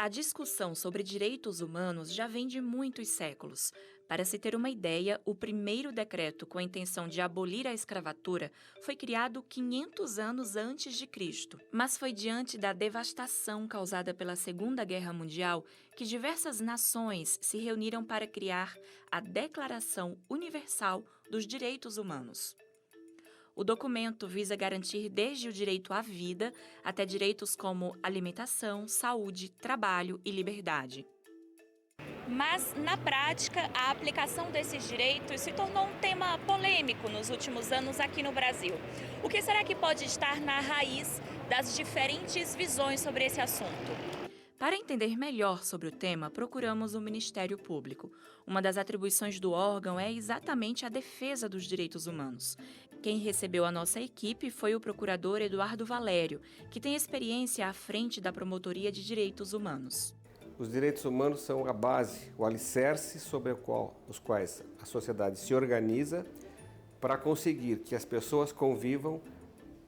A discussão sobre direitos humanos já vem de muitos séculos. Para se ter uma ideia, o primeiro decreto com a intenção de abolir a escravatura foi criado 500 anos antes de Cristo. Mas foi diante da devastação causada pela Segunda Guerra Mundial que diversas nações se reuniram para criar a Declaração Universal dos Direitos Humanos. O documento visa garantir desde o direito à vida até direitos como alimentação, saúde, trabalho e liberdade. Mas, na prática, a aplicação desses direitos se tornou um tema polêmico nos últimos anos aqui no Brasil. O que será que pode estar na raiz das diferentes visões sobre esse assunto? Para entender melhor sobre o tema, procuramos o Ministério Público. Uma das atribuições do órgão é exatamente a defesa dos direitos humanos. Quem recebeu a nossa equipe foi o procurador Eduardo Valério, que tem experiência à frente da Promotoria de Direitos Humanos. Os direitos humanos são a base, o alicerce sobre os quais a sociedade se organiza para conseguir que as pessoas convivam,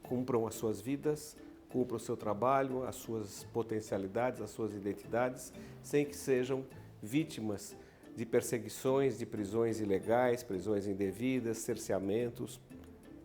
cumpram as suas vidas, cumpram o seu trabalho, as suas potencialidades, as suas identidades, sem que sejam vítimas de perseguições, de prisões ilegais, prisões indevidas, cerceamentos,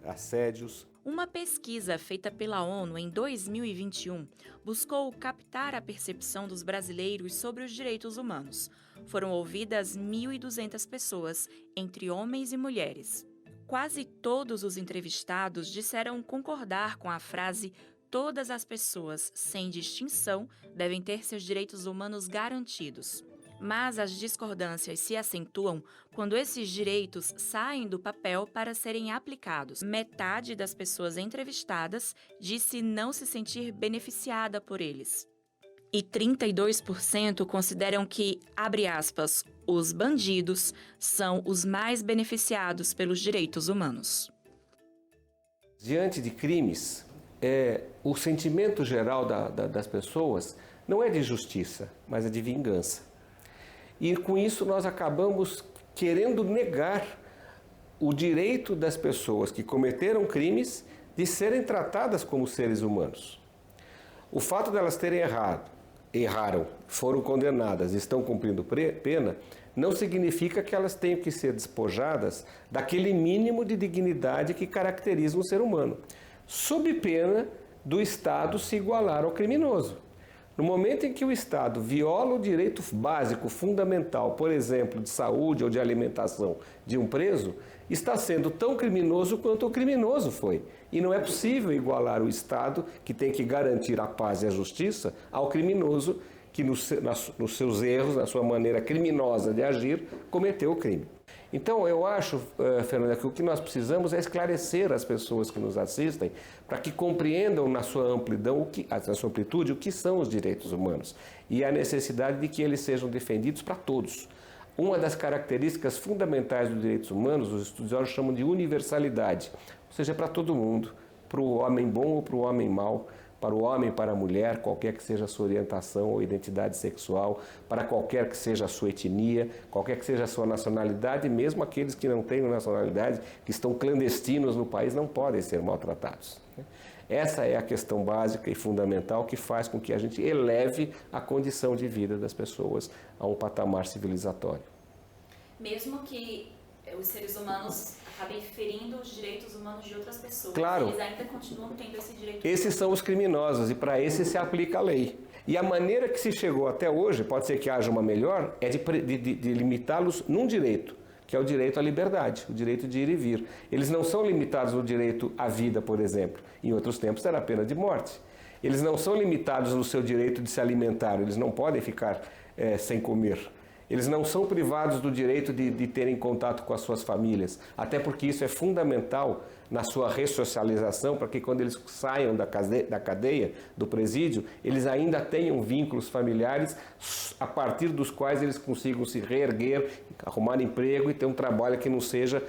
assédios. Uma pesquisa feita pela ONU em 2021 buscou captar a percepção dos brasileiros sobre os direitos humanos. Foram ouvidas 1.200 pessoas, entre homens e mulheres. Quase todos os entrevistados disseram concordar com a frase "todas as pessoas, sem distinção, devem ter seus direitos humanos garantidos". Mas as discordâncias se acentuam quando esses direitos saem do papel para serem aplicados. Metade das pessoas entrevistadas disse não se sentir beneficiada por eles. E 32% consideram que, abre aspas, os bandidos são os mais beneficiados pelos direitos humanos. Diante de crimes, o sentimento geral das pessoas não é de justiça, mas é de vingança. E com isso nós acabamos querendo negar o direito das pessoas que cometeram crimes de serem tratadas como seres humanos. O fato delas terem erraram, foram condenadas e estão cumprindo pena, não significa que elas tenham que ser despojadas daquele mínimo de dignidade que caracteriza um ser humano, sob pena do Estado se igualar ao criminoso. No momento em que o Estado viola o direito básico, fundamental, por exemplo, de saúde ou de alimentação de um preso, está sendo tão criminoso quanto o criminoso foi. E não é possível igualar o Estado, que tem que garantir a paz e a justiça, ao criminoso que, nos seus erros, na sua maneira criminosa de agir, cometeu o crime. Então, eu acho, Fernanda, que o que nós precisamos é esclarecer as pessoas que nos assistem para que compreendam na sua amplidão, na sua amplitude, o que são os direitos humanos e a necessidade de que eles sejam defendidos para todos. Uma das características fundamentais dos direitos humanos, os estudiosos chamam de universalidade, ou seja, para todo mundo, para o homem bom ou para o homem mau, para o homem, para a mulher, qualquer que seja a sua orientação ou identidade sexual, para qualquer que seja a sua etnia, qualquer que seja a sua nacionalidade, mesmo aqueles que não têm nacionalidade, que estão clandestinos no país, não podem ser maltratados. Essa é a questão básica e fundamental que faz com que a gente eleve a condição de vida das pessoas a um patamar civilizatório. Mesmo que os seres humanos acabem ferindo os direitos humanos de outras pessoas, claro, eles ainda continuam tendo esse direito. Esses são os criminosos e para esses se aplica a lei. E a maneira que se chegou até hoje, pode ser que haja uma melhor, é de limitá-los num direito, que é o direito à liberdade, o direito de ir e vir. Eles não são limitados no direito à vida, por exemplo. Em outros tempos era a pena de morte. Eles não são limitados no seu direito de se alimentar, eles não podem ficar sem comer. Eles não são privados do direito de terem contato com as suas famílias, até porque isso é fundamental na sua ressocialização, para que quando eles saiam da cadeia, do presídio, eles ainda tenham vínculos familiares a partir dos quais eles consigam se reerguer, arrumar emprego e ter um trabalho que não seja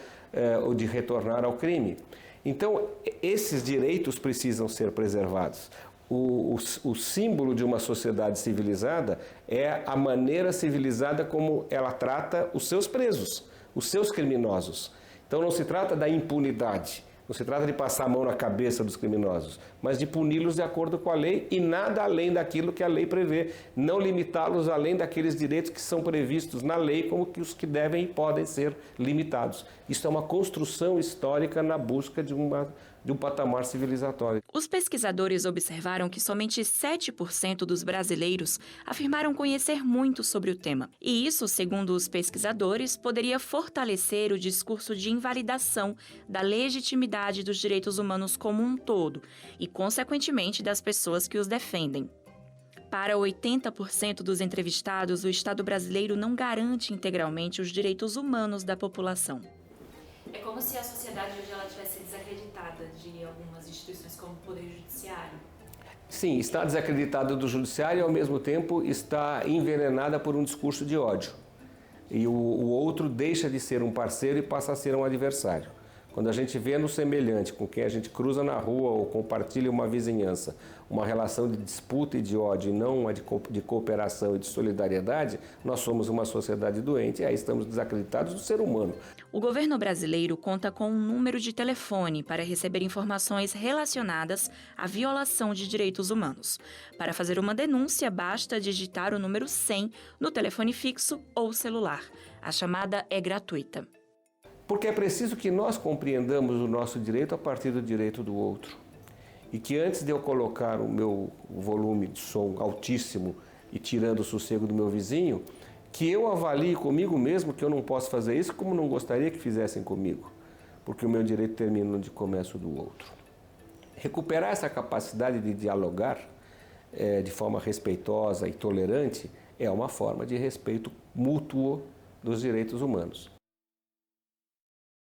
o de retornar ao crime. Então, esses direitos precisam ser preservados. O símbolo de uma sociedade civilizada é a maneira civilizada como ela trata os seus presos, os seus criminosos. Então não se trata da impunidade, Não se trata de passar a mão na cabeça dos criminosos, mas de puni-los de acordo com a lei e nada além daquilo que a lei prevê. Não limitá-los além daqueles direitos que são previstos na lei como que os que devem e podem ser limitados. Isso é uma construção histórica na busca de um patamar civilizatório. Os pesquisadores observaram que somente 7% dos brasileiros afirmaram conhecer muito sobre o tema. E isso, segundo os pesquisadores, poderia fortalecer o discurso de invalidação da legitimidade dos direitos humanos como um todo e, consequentemente, das pessoas que os defendem. Para 80% dos entrevistados, o Estado brasileiro não garante integralmente os direitos humanos da população. É como se a sociedade hoje ela tivesse desacreditada de algumas instituições como o Poder Judiciário. Sim, está desacreditada do Judiciário e, ao mesmo tempo, está envenenada por um discurso de ódio. E o outro deixa de ser um parceiro e passa a ser um adversário. Quando a gente vê no semelhante, com quem a gente cruza na rua ou compartilha uma vizinhança, uma relação de disputa e de ódio e não uma de cooperação e de solidariedade, nós somos uma sociedade doente e aí estamos desacreditados do ser humano. O governo brasileiro conta com um número de telefone para receber informações relacionadas à violação de direitos humanos. Para fazer uma denúncia, basta digitar o número 100 no telefone fixo ou celular. A chamada é gratuita. Porque é preciso que nós compreendamos o nosso direito a partir do direito do outro. E que antes de eu colocar o meu volume de som altíssimo e tirando o sossego do meu vizinho, que eu avalie comigo mesmo que eu não posso fazer isso como não gostaria que fizessem comigo. Porque o meu direito termina onde começa o do outro. Recuperar essa capacidade de dialogar de forma respeitosa e tolerante é uma forma de respeito mútuo dos direitos humanos.